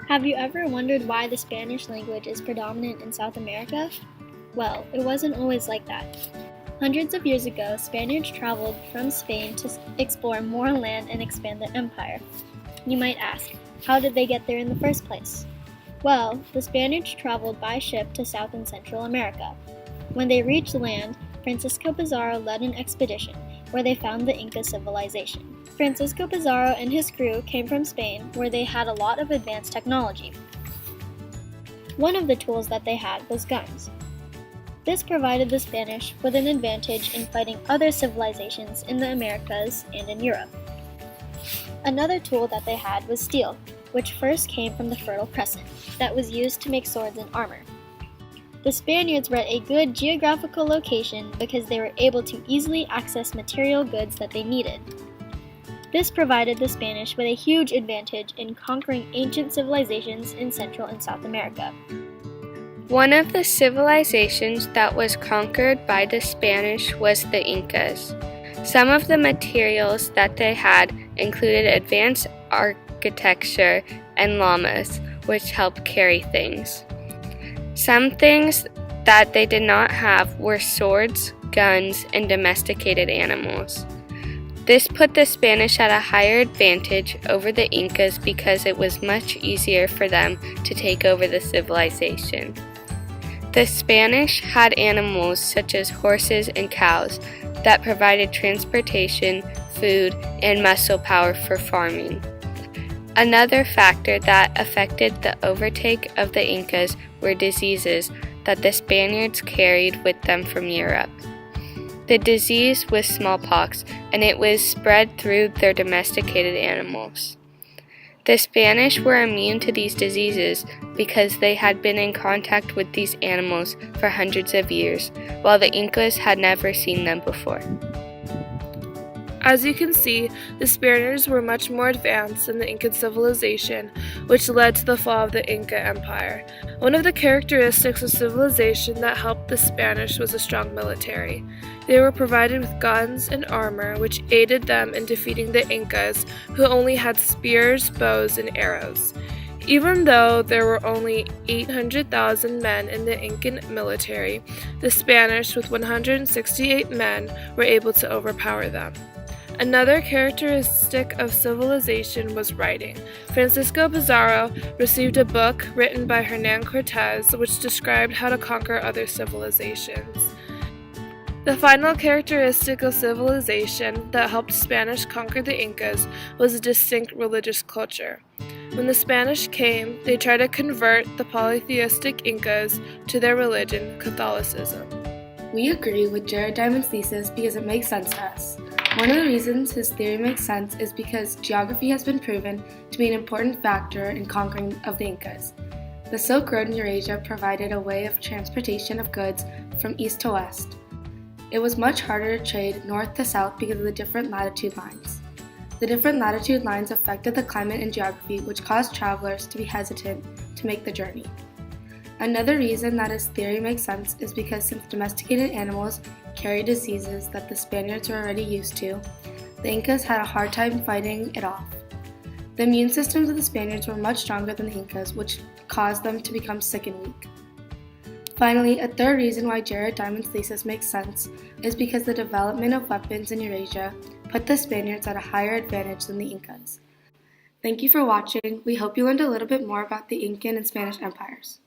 Have you ever wondered why the Spanish language is predominant in South America? Well, it wasn't always like that. Hundreds of years ago, Spaniards traveled from Spain to explore more land and expand their empire. You might ask, how did they get there in the first place? Well, the Spaniards traveled by ship to South and Central America. When they reached land, Francisco Pizarro led an expedition where they found the Inca civilization. Francisco Pizarro and his crew came from Spain, where they had a lot of advanced technology. One of the tools that they had was guns. This provided the Spanish with an advantage in fighting other civilizations in the Americas and in Europe. Another tool that they had was steel, which first came from the Fertile Crescent, that was used to make swords and armor. The Spaniards were at a good geographical location because they were able to easily access material goods that they needed. This provided the Spanish with a huge advantage in conquering ancient civilizations in Central and South America. One of the civilizations that was conquered by the Spanish was the Incas. Some of the materials that they had included advanced architecture and llamas, which helped carry things. Some things that they did not have were swords, guns, and domesticated animals. This put the Spanish at a higher advantage over the Incas because it was much easier for them to take over the civilization. The Spanish had animals such as horses and cows that provided transportation, food, and muscle power for farming. Another factor that affected the overtake of the Incas were diseases that the Spaniards carried with them from Europe. The disease was smallpox, and it was spread through their domesticated animals. The Spanish were immune to these diseases because they had been in contact with these animals for hundreds of years, while the Incas had never seen them before. As you can see, the Spaniards were much more advanced than the Incan civilization, which led to the fall of the Inca Empire. One of the characteristics of civilization that helped the Spanish was a strong military. They were provided with guns and armor, which aided them in defeating the Incas, who only had spears, bows, and arrows. Even though there were only 800,000 men in the Incan military, the Spanish, with 168 men, were able to overpower them. Another characteristic of civilization was writing. Francisco Pizarro received a book written by Hernan Cortés which described how to conquer other civilizations. The final characteristic of civilization that helped Spanish conquer the Incas was a distinct religious culture. When the Spanish came, they tried to convert the polytheistic Incas to their religion, Catholicism. We agree with Jared Diamond's thesis because it makes sense to us. One of the reasons his theory makes sense is because geography has been proven to be an important factor in conquering of the Incas. The Silk Road in Eurasia provided a way of transportation of goods from east to west. It was much harder to trade north to south because of the different latitude lines. The different latitude lines affected the climate and geography, which caused travelers to be hesitant to make the journey. Another reason that his theory makes sense is because since domesticated animals carry diseases that the Spaniards were already used to, the Incas had a hard time fighting it off. The immune systems of the Spaniards were much stronger than the Incas, which caused them to become sick and weak. Finally, a third reason why Jared Diamond's thesis makes sense is because the development of weapons in Eurasia put the Spaniards at a higher advantage than the Incas. Thank you for watching. We hope you learned a little bit more about the Incan and Spanish empires.